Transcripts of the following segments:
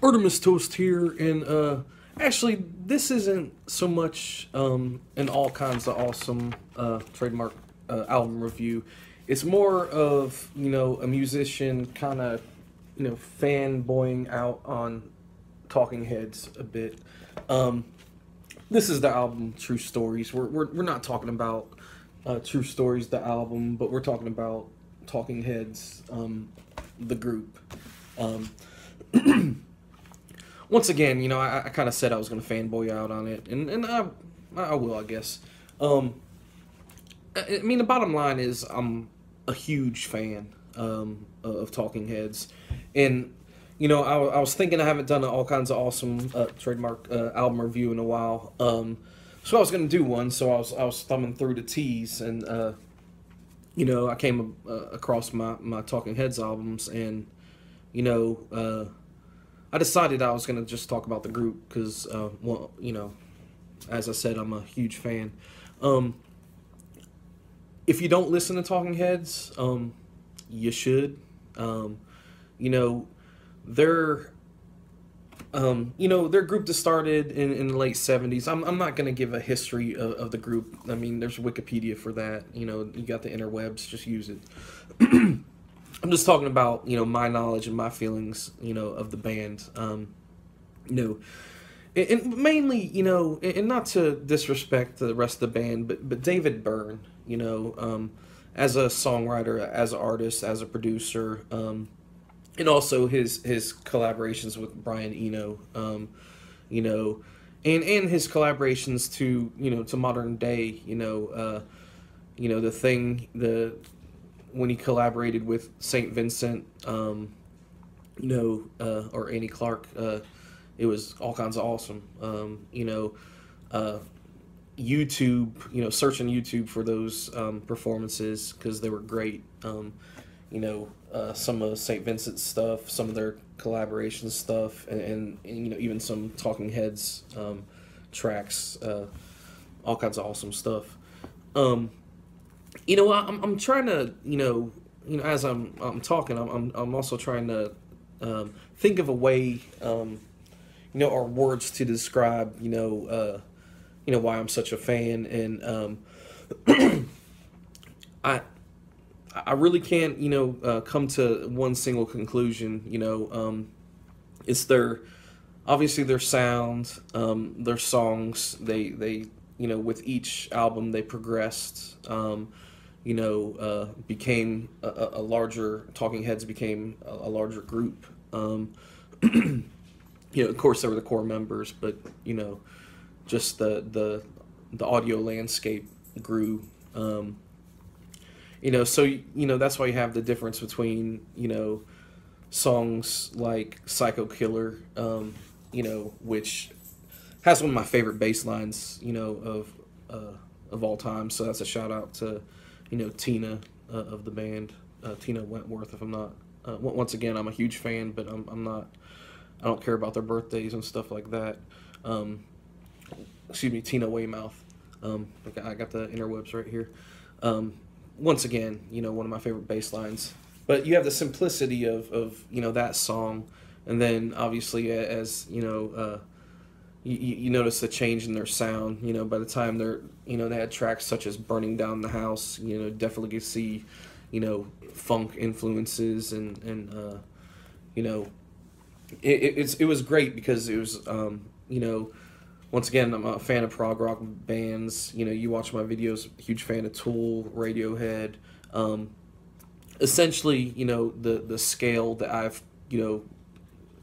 Artemus Toast here, and actually, this isn't so much an all kinds of awesome trademark album review. It's more of a musician kind of fanboying out on Talking Heads a bit. Um, this is the album True Stories. We're not talking about True Stories the album, but we're talking about Talking Heads the group. Um, Once again, I kind of said I was going to fanboy out on it, and I will, I guess. I mean, the bottom line is I'm a huge fan of Talking Heads, and I was thinking I haven't done all kinds of awesome trademark album review in a while, so I was going to do one. So I was thumbing through the teas, and I came across my Talking Heads albums, and I decided I was gonna just talk about the group because, well, as I said, I'm a huge fan. Um, if you don't listen to Talking Heads, you should. Um, you know, they're their group that started in the late '70s. I'm not gonna give a history of the group. I mean, there's Wikipedia for that. You got the interwebs. Just use it. I'm just talking about my knowledge and my feelings of the band. You know, and mainly and not to disrespect the rest of the band, but David Byrne, as a songwriter, as an artist, as a producer, and also his collaborations with Brian Eno, you know, and his collaborations to modern day, the thing the when he collaborated with Saint Vincent, or Annie Clark, it was all kinds of awesome. Uh, YouTube, search on YouTube for those performances because they were great. Some of Saint Vincent's stuff, some of their collaboration stuff, and even some Talking Heads tracks, all kinds of awesome stuff. Um, I'm trying to, as I'm talking, I'm also trying to think of a way, or words to describe, why I'm such a fan, and I I really can't, come to one single conclusion. It's their obviously their sound, their songs. They with each album they progressed. Became a larger Talking Heads became a larger group. Of course there were the core members, but just the audio landscape grew. That's why you have the difference between songs like Psycho Killer, which has one of my favorite bass lines, of all time. So that's a shout out to Tina of the band, Tina Wentworth. If I'm not, once again, I'm a huge fan, but I'm not. I don't care about their birthdays and stuff like that. Excuse me, Tina Weymouth. I got the interwebs right here. Once again, one of my favorite bass lines. But you have the simplicity of that song, and then obviously as you notice the change in their sound. By the time they had tracks such as "Burning Down the House," definitely could see funk influences, and it was great because it was once again, I'm a fan of prog rock bands. You watch my videos, huge fan of Tool, Radiohead. Essentially, the scale that I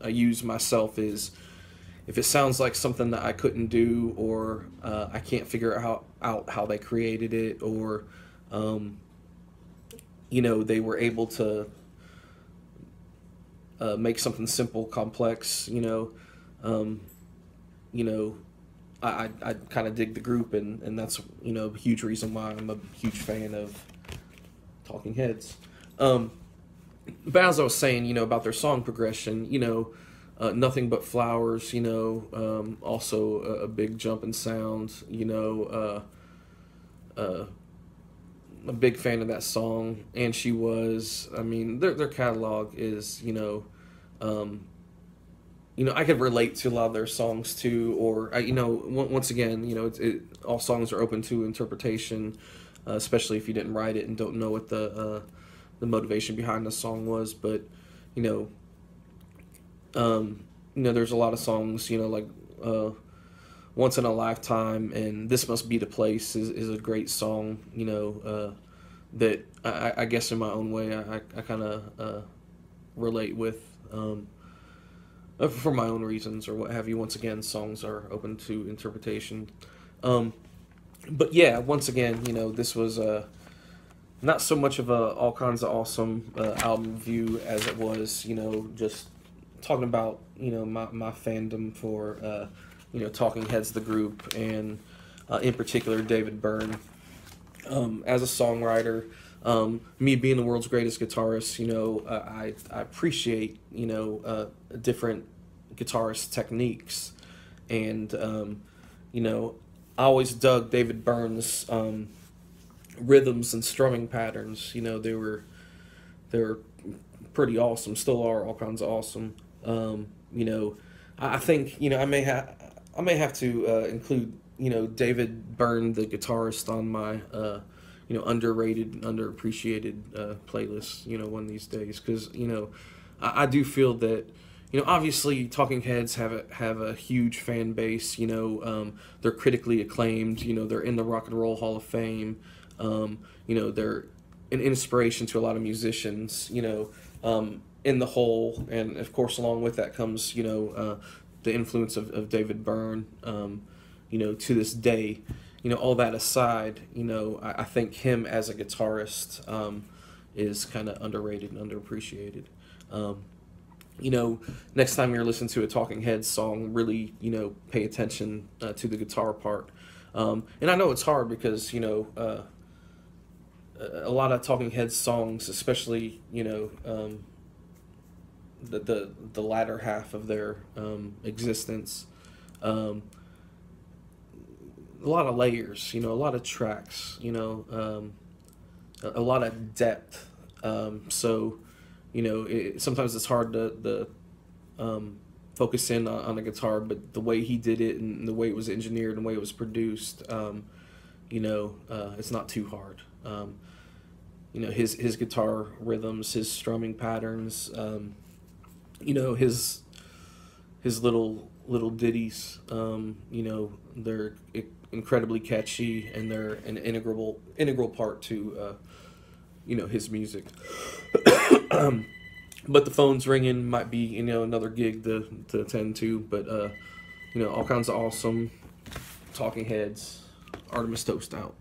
use myself is if it sounds like something that I couldn't do, or I can't figure out how they created it, or they were able to make something simple complex. Um, you know, I kind of dig the group, and that's a huge reason why I'm a huge fan of Talking Heads. But as I was saying, about their song progression, Nothing But Flowers, also a big jump in sound, a big fan of that song, and she was. I mean, their catalog is, um, I could relate to a lot of their songs too, or once again, all songs are open to interpretation, especially if you didn't write it and don't know what the motivation behind the song was. But you know, there's a lot of songs, like "Once in a Lifetime" and "This Must Be the Place" is a great song. That I guess in my own way I kind of relate with. For my own reasons or what have you. Once again, songs are open to interpretation. But yeah, once again, this was not so much of a all kinds of awesome album review as it was, just talking about my fandom for Talking Heads, the group, and in particular David Byrne. As a songwriter, me being the world's greatest guitarist, I appreciate different guitarist techniques, and I always dug David Byrne's rhythms and strumming patterns. They were pretty awesome, still are all kinds of awesome. I think I may have to include David Byrne, the guitarist, on my underrated and underappreciated playlist one of these days, because I do feel that obviously Talking Heads have a huge fan base. They're critically acclaimed. They're in the Rock and Roll Hall of Fame. They're an inspiration to a lot of musicians. In the whole, and of course along with that comes the influence of David Byrne. To this day. All that aside, I think him as a guitarist is kind of underrated and underappreciated. Next time you're listening to a Talking Heads song, really, pay attention to the guitar part. And I know it's hard because, a lot of Talking Heads songs, especially, the latter half of their existence, a lot of layers, a lot of tracks, a lot of depth. So, sometimes it's hard to focus in on a guitar, but the way he did it and the way it was engineered and the way it was produced, it's not too hard. His guitar rhythms, his strumming patterns, his little ditties, they're incredibly catchy, and they're an integral part to his music. But the phone's ringing, might be another gig to attend to, but all kinds of awesome. Talking Heads, Artemus Toast out.